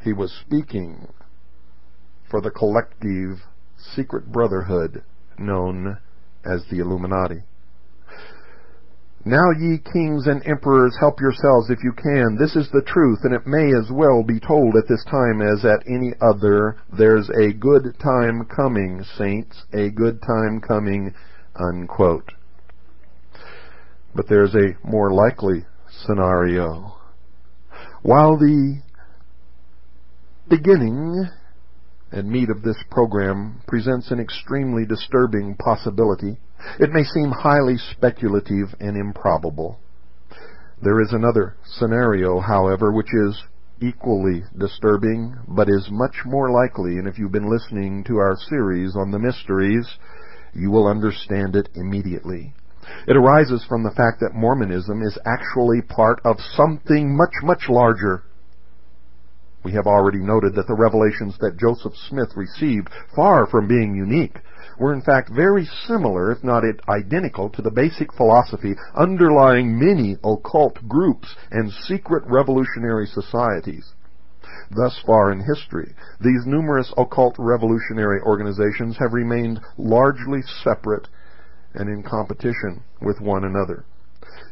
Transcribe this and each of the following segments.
He was speaking for the collective secret brotherhood known as the Illuminati. Now ye kings and emperors, help yourselves if you can. This is the truth, and it may as well be told at this time as at any other. There's a good time coming, saints, a good time coming, unquote. But there's a more likely scenario. While the beginning and meat of this program presents an extremely disturbing possibility, it may seem highly speculative and improbable. There is another scenario, however, which is equally disturbing, but is much more likely, and if you've been listening to our series on the mysteries, you will understand it immediately. It arises from the fact that Mormonism is actually part of something much, much larger. We have already noted that the revelations that Joseph Smith received, far from being unique, were in fact very similar, if not identical, to the basic philosophy underlying many occult groups and secret revolutionary societies. Thus far in history, these numerous occult revolutionary organizations have remained largely separate and in competition with one another.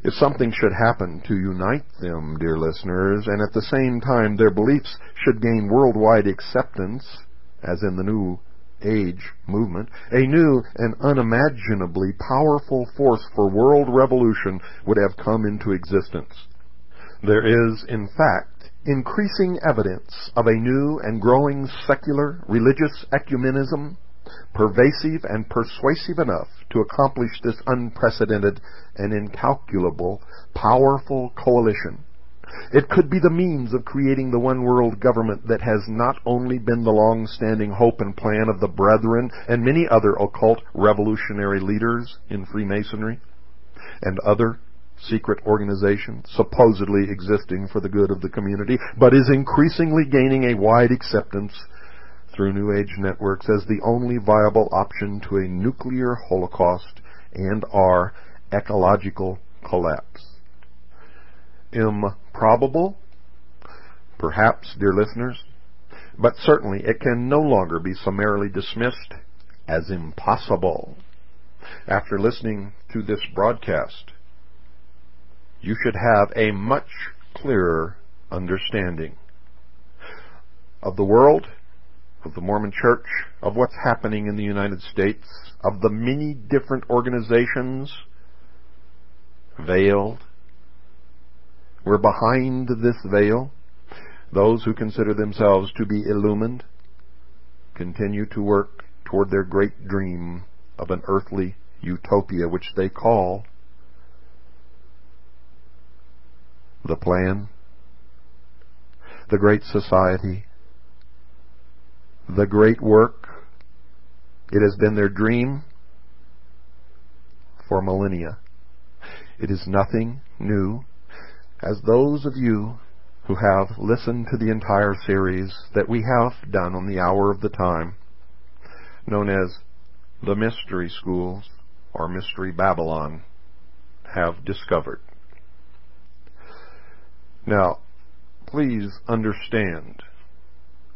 If something should happen to unite them, dear listeners, and at the same time their beliefs should gain worldwide acceptance, as in the New Age movement, a new and unimaginably powerful force for world revolution would have come into existence. There is, in fact, increasing evidence of a new and growing secular religious ecumenism, pervasive and persuasive enough to accomplish this unprecedented and incalculable, powerful coalition. It could be the means of creating the one world government that has not only been the long-standing hope and plan of the Brethren and many other occult revolutionary leaders in Freemasonry and other secret organizations supposedly existing for the good of the community, but is increasingly gaining a wide acceptance through New Age networks as the only viable option to a nuclear holocaust and our ecological collapse. Improbable? Perhaps, dear listeners, but certainly it can no longer be summarily dismissed as impossible. After listening to this broadcast, you should have a much clearer understanding of the world, of the Mormon Church, of what's happening in the United States, of the many different organizations veiled. We're behind this veil. Those who consider themselves to be illumined continue to work toward their great dream of an earthly utopia, which they call the plan, the great society, the great work. It has been their dream for millennia. It is nothing new, as those of you who have listened to the entire series that we have done on the Hour of the Time, known as the Mystery Schools or Mystery Babylon, have discovered. Now, please understand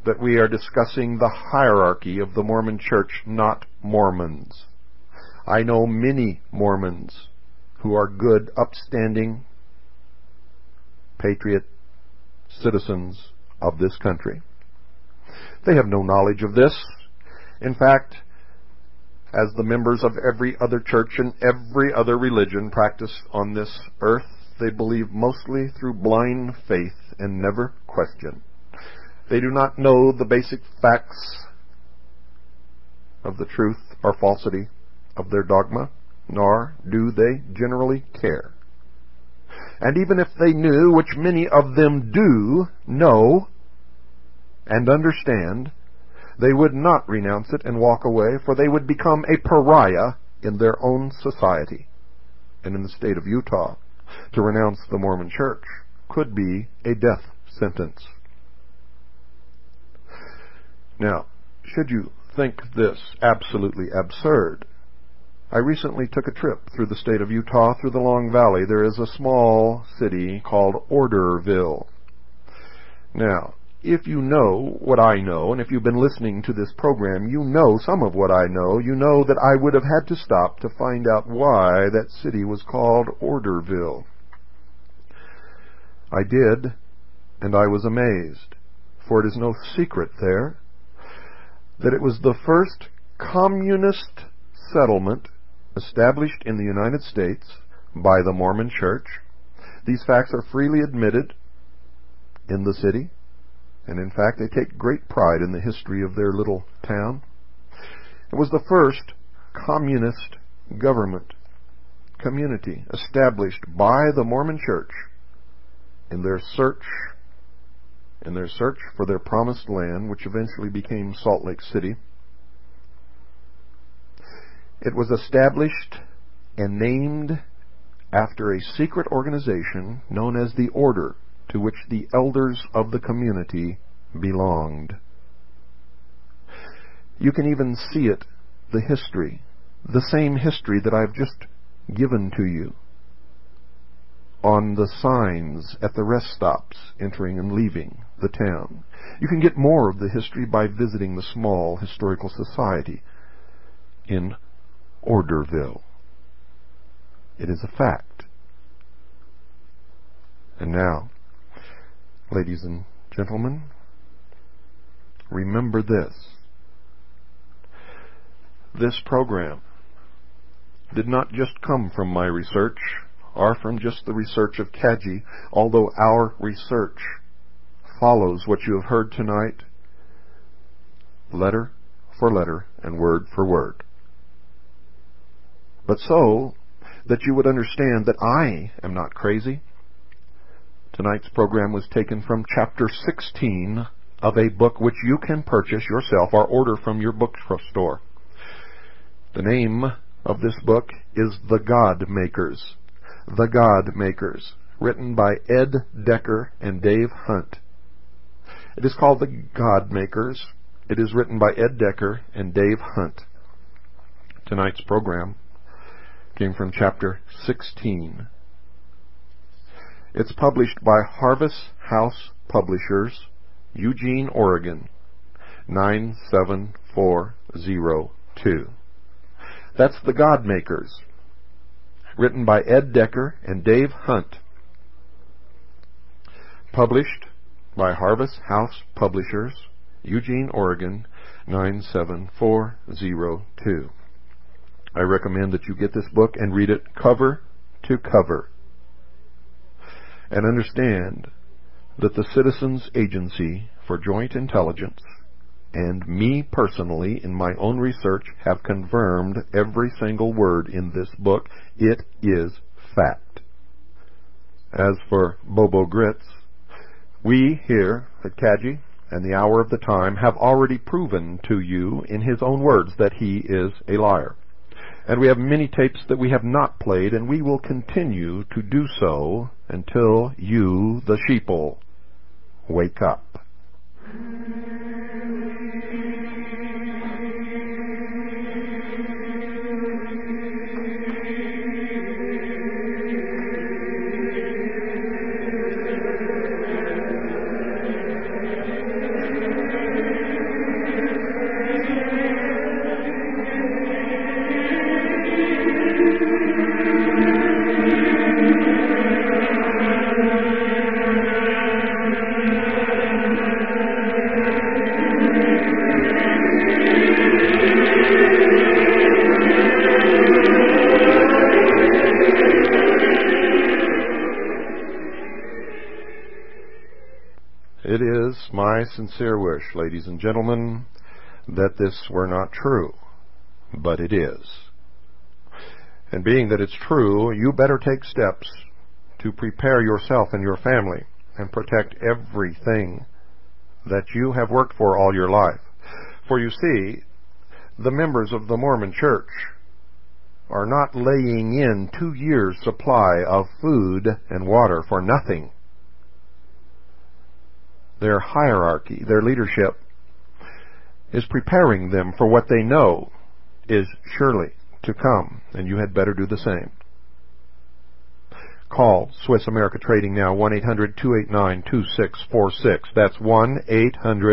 that we are discussing the hierarchy of the Mormon Church, not Mormons. I know many Mormons who are good, upstanding, patriot citizens of this country. They have no knowledge of this. In fact, as the members of every other church and every other religion practiced on this earth, they believe mostly through blind faith and never question. They do not know the basic facts of the truth or falsity of their dogma, nor do they generally care. And even if they knew, which many of them do know and understand, they would not renounce it and walk away, for they would become a pariah in their own society. And in the state of Utah, to renounce the Mormon Church could be a death sentence. Now, should you think this absolutely absurd, I recently took a trip through the state of Utah, through the Long Valley. There is a small city called Orderville. Now, if you know what I know, and if you've been listening to this program, you know some of what I know. You know that I would have had to stop to find out why that city was called Orderville. I did, and I was amazed, for it is no secret there that it was the first communist settlement established in the United States by the Mormon Church. These facts are freely admitted in the city, and in fact they take great pride in the history of their little town. It was the first communist government community established by the Mormon Church in their search for their promised land, which eventually became Salt Lake City. It was established and named after a secret organization known as the Order, to which the elders of the community belonged. You can even see it, the history, the same history that I've just given to you, on the signs at the rest stops entering and leaving the town. You can get more of the history by visiting the small historical society in Orderville. It is a fact. And now, ladies and gentlemen, remember this. This program did not just come from my research or from just the research of Kaji, although our research follows what you have heard tonight, letter for letter and word for word. But so that you would understand that I am not crazy, tonight's program was taken from chapter 16 of a book which you can purchase yourself or order from your bookstore. The name of this book is The Godmakers. The Godmakers, written by Ed Decker and Dave Hunt. It is called The Godmakers. It is written by Ed Decker and Dave Hunt. Tonight's program came from chapter 16. It's published by Harvest House Publishers, Eugene, Oregon, 97402. That's The Godmakers, written by Ed Decker and Dave Hunt. Published by Harvest House Publishers, Eugene, Oregon, 97402. I recommend that you get this book and read it cover to cover, and understand that the Citizens Agency for Joint Intelligence and me personally in my own research have confirmed every single word in this book. It is fact. As for Bobo Grits, we here at Kaji and the Hour of the Time have already proven to you in his own words that he is a liar. And we have many tapes that we have not played, and we will continue to do so until you, the sheeple, wake up. It is my sincere wish, ladies and gentlemen, that this were not true, but it is. And being that it's true, you better take steps to prepare yourself and your family and protect everything that you have worked for all your life. For you see, the members of the Mormon Church are not laying in 2 years' supply of food and water for nothing. Their hierarchy, their leadership, is preparing them for what they know is surely to come, and you had better do the same. Call Swiss America Trading now, 1-800-289-2646. That's 1-800